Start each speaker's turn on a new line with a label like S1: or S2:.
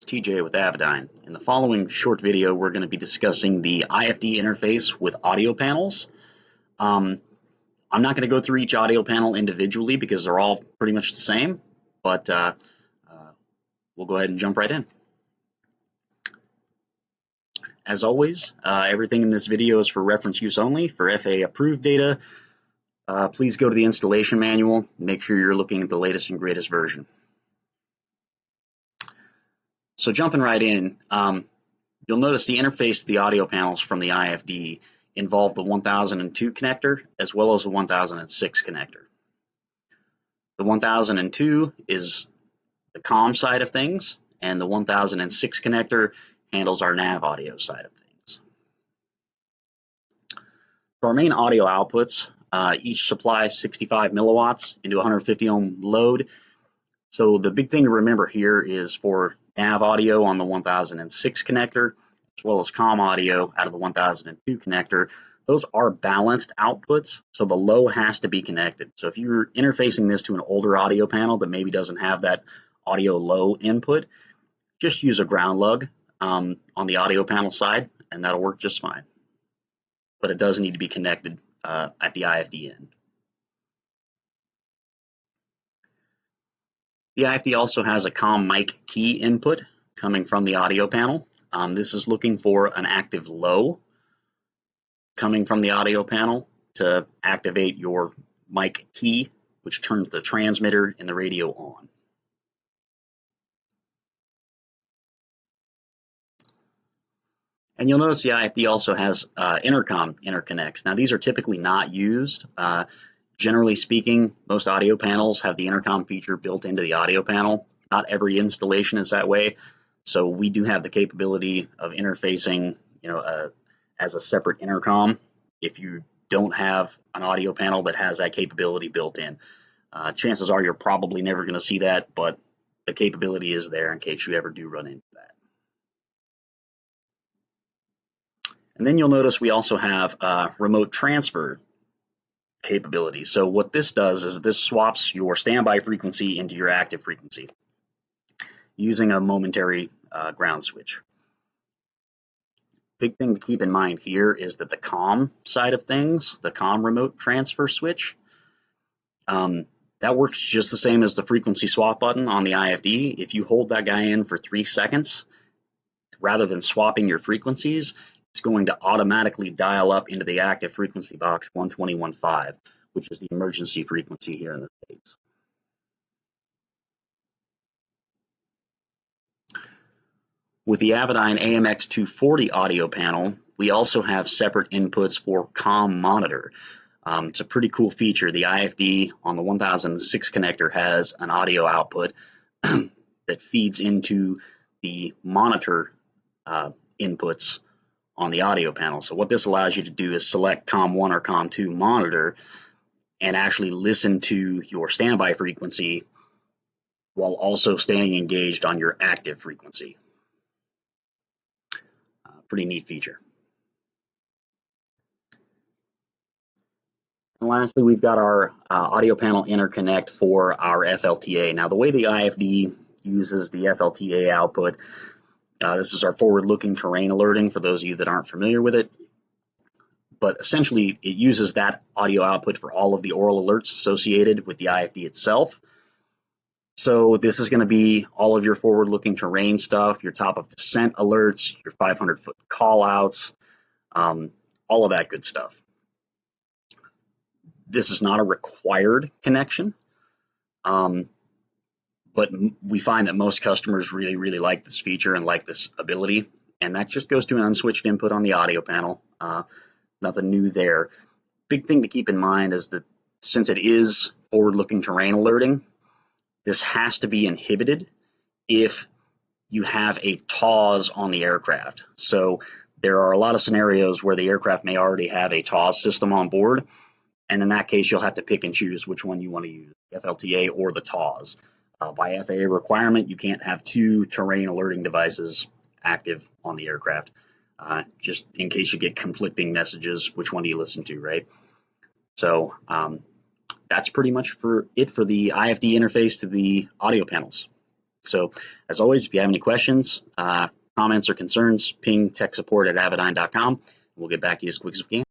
S1: TJ with Avidyne. In the following short video, we're going to be discussing the IFD interface with audio panels. I'm not going to go through each audio panel individually because they're all pretty much the same, but we'll go ahead and jump right in. As always, everything in this video is for reference use only. For FAA approved data, please go to the installation manual. Make sure you're looking at the latest and greatest version. So jumping right in, you'll notice the interface to the audio panels from the IFD involve the 1002 connector as well as the 1006 connector. The 1002 is the comm side of things, and the 1006 connector handles our nav audio side of things. For our main audio outputs, each supplies 65 milliwatts into 150 ohm load. So the big thing to remember here is for nav audio on the 1006 connector, as well as comm audio out of the 1002 connector, those are balanced outputs, so the low has to be connected. So if you're interfacing this to an older audio panel that maybe doesn't have that audio low input, just use a ground lug on the audio panel side, and that'll work just fine. But it does need to be connected at the IFD end. The IFD also has a comm mic key input coming from the audio panel. This is looking for an active low coming from the audio panel to activate your mic key, which turns the transmitter and the radio on. And you'll notice the IFD also has intercom interconnects. Now, these are typically not used. Generally speaking, most audio panels have the intercom feature built into the audio panel. Not every installation is that way. So we do have the capability of interfacing, as a separate intercom if you don't have an audio panel that has that capability built in. Chances are you're probably never going to see that, but the capability is there in case you ever do run into that. And then you'll notice we also have remote transfer capability. So what this does is this swaps your standby frequency into your active frequency using a momentary ground switch. Big thing to keep in mind here is that the comm side of things, the comm remote transfer switch, that works just the same as the frequency swap button on the IFD. If you hold that guy in for 3 seconds, rather than swapping your frequencies, it's going to automatically dial up into the active frequency box 121.5, which is the emergency frequency here in the States. With the Avidyne AMX240 audio panel, we also have separate inputs for comm monitor. It's a pretty cool feature. The IFD on the 1006 connector has an audio output that feeds into the monitor inputs on the audio panel. So what this allows you to do is select COM1 or COM2 monitor and actually listen to your standby frequency while also staying engaged on your active frequency. Pretty neat feature. And lastly, we've got our audio panel interconnect for our FLTA. Now, the way the IFD uses the FLTA output, this is our forward-looking terrain alerting for those of you that aren't familiar with it. But essentially, it uses that audio output for all of the oral alerts associated with the IFD itself. So this is going to be all of your forward-looking terrain stuff, your top of descent alerts, your 500-foot call-outs, all of that good stuff. This is not a required connection. But we find that most customers really, really like this feature and like this ability, and that just goes to an unswitched input on the audio panel. Nothing new there. Big thing to keep in mind is that since it is forward-looking terrain alerting, this has to be inhibited if you have a TAWS on the aircraft. So there are a lot of scenarios where the aircraft may already have a TAWS system on board, and in that case, you'll have to pick and choose which one you want to use, FLTA or the TAWS. By FAA requirement, you can't have 2 terrain alerting devices active on the aircraft, just in case you get conflicting messages, which one do you listen to, right? So that's pretty much for the IFD interface to the audio panels. So as always, if you have any questions, comments or concerns, ping tech support at avidyne.com. We'll get back to you as quick as we can.